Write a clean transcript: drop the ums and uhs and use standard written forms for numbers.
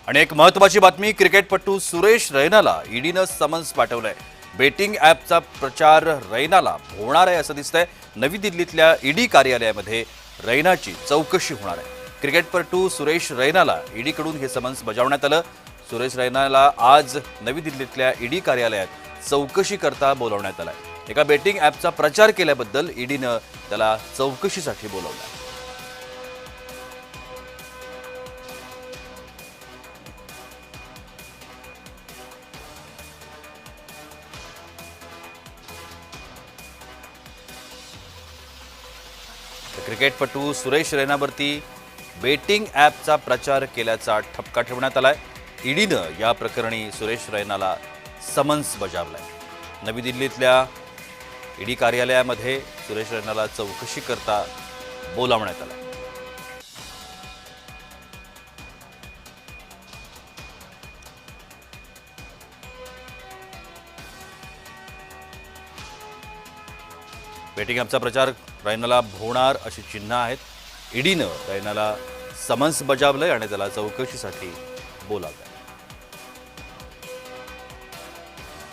आणि एक महत्त्वाची बातमी, क्रिकेटपटू सुरेश रैनाला ईडीनं समन्स पाठवलंय। बेटिंग ॲपचा प्रचार रैनाला होणार आहे असं दिसतंय। नवी दिल्लीतल्या ईडी कार्यालयामध्ये रैनाची चौकशी होणार आहे। क्रिकेटपटू सुरेश रैनाला ईडीकडून हे समन्स बजावण्यात आलं। सुरेश रैनाला आज नवी दिल्लीतल्या ईडी कार्यालयात चौकशी करता बोलावण्यात आलंय। एका बेटिंग ॲपचा प्रचार केल्याबद्दल ईडीनं त्याला चौकशीसाठी बोलावलं। क्रिकेटपटू सुरेश रैनावरती बेटिंग ॲपचा प्रचार केल्याचा ठपका ठेवण्यात आलाय। ईडीनं या प्रकरणी सुरेश रैनाला समन्स बजावलंय। नवी दिल्लीतल्या ईडी कार्यालयामध्ये सुरेश रैनाला चौकशी करता बोलावण्यात आलं। बेटिंग ॲपचा प्रचार रैनाला होणार अशी चिन्ह आहेत। ईडीनं रैनाला समन्स बजावलंय आणि त्याला चौकशीसाठी बोलावलंय।